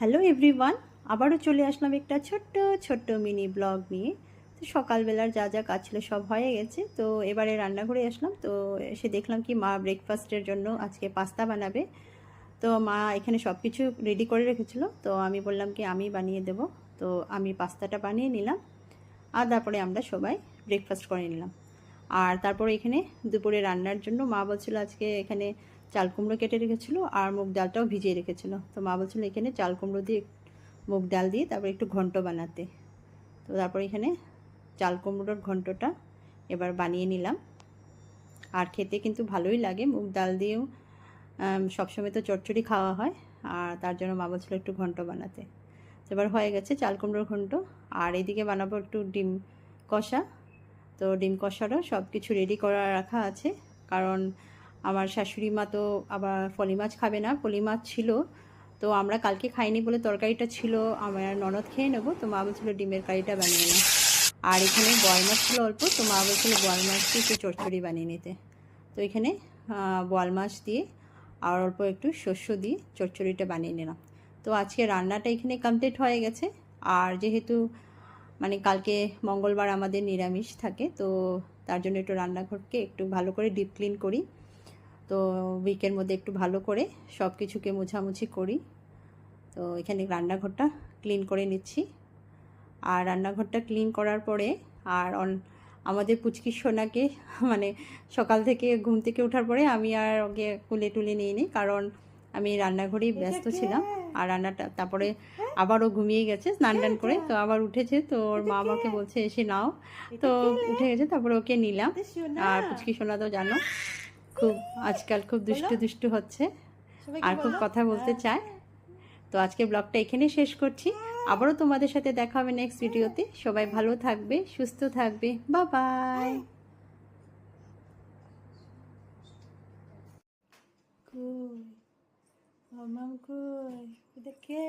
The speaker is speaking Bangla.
হ্যালো এভরিওয়ান, আবারও চলে আসলাম একটা ছোট্ট ছোট্ট মিনি ব্লগ নিয়ে। তো সকালবেলার যা যা কাজ ছিল সব হয়ে গেছে, তো এবারে রান্নাঘরে আসলাম। তো এসে দেখলাম কি মা ব্রেকফাস্টের জন্য আজকে পাস্তা বানাবে। তো মা এখানে সব কিছু রেডি করে রেখেছিল, তো আমি বললাম কি আমি বানিয়ে দেব। তো আমি পাস্তাটা বানিয়ে নিলাম, আর তারপরে আমরা সবাই ব্রেকফাস্ট করে নিলাম। আর তারপরে এখানে দুপুরে রান্নার জন্য মা বলছিল আজকে এখানে চাল কুমড়ো কেটে রেখেছিলো আর মুগ ডালটাও ভিজিয়ে রেখেছিলো। তো মা বলছিল এখানে চাল কুমড়ো দিয়ে মুগ ডাল দিয়ে তারপরে একটু ঘন্ট বানাতে। তো তারপরে এখানে চাল কুমড়োর ঘন্টটা এবার বানিয়ে নিলাম। আর খেতে কিন্তু ভালোই লাগে, মুগ ডাল দিয়েও সবসময় তো চচ্চড়ি খাওয়া হয়, আর তার জন্য মা বলছিল একটু ঘন্ট বানাতে। এবার হয়ে গেছে চাল কুমড়োর ঘন্ট। আর এদিকে বানাবো একটু ডিম কষা। তো ডিম কষারও সব কিছু রেডি করা রাখা আছে, কারণ আমার শাশুড়ি মা তো আবার ফলি মাছ খাবে না। ফলি মাছ ছিল, তো আমরা কালকে খাইনি বলে তরকারিটা ছিল, আমার ননদ খেয়ে নেবো। তো মা বলছিল ডিমের কারিটা বানিয়ে নাও। আর এখানে বোয়াল মাছ ছিল অল্প, তো মা বলছিল বোয়াল মাছ দিয়ে একটু চচ্চড়ি বানিয়ে নিতে। তো এখানে বোয়াল মাছ দিয়ে আর অল্প একটু শস্য দিয়ে চচ্চড়িটা বানিয়ে নিলাম। তো আজকে রান্নাটা এখানে কমপ্লিট হয়ে গেছে। আর যেহেতু মানে কালকে মঙ্গলবার আমাদের নিরামিষ থাকে, তো তার জন্য একটু রান্নাঘরকে একটু ভালো করে ডিপ ক্লিন করি। তো উইকের মধ্যে একটু ভালো করে সব কিছুকে মোছামুছি করি। তো এখানে রান্নাঘরটা ক্লিন করে নিচ্ছি। আর রান্নাঘরটা ক্লিন করার পরে আর আমাদের পুচকি সোনাকে মানে সকাল থেকে ঘুম থেকে ওঠার পরে আমি আর ওকে কুলে টুলে নিয়ে নিই, কারণ আমি রান্নাঘরেই ব্যস্ত ছিলাম। আর রান্নাটা তারপরে আবারও ঘুমিয়ে গেছে স্নান টান করে, তো আবার উঠেছে। তো ওর মা আমাকে বলছে এসে নাও, তো উঠে গেছে, তারপরে ওকে নিলাম। আর পুচকি সোনা তো জানো খুব আজকাল খুব দুষ্টু দুষ্টু হচ্ছে আর খুব কথা বলতে চায়। তো আজকে ব্লগটা এখানেই শেষ করছি। আবারও তোমাদের সাথে দেখা হবে নেক্সট ভিডিওতে। সবাই ভালো থাকবে, সুস্থ থাকবে। Bye bye. কই মামাম, কই দেখে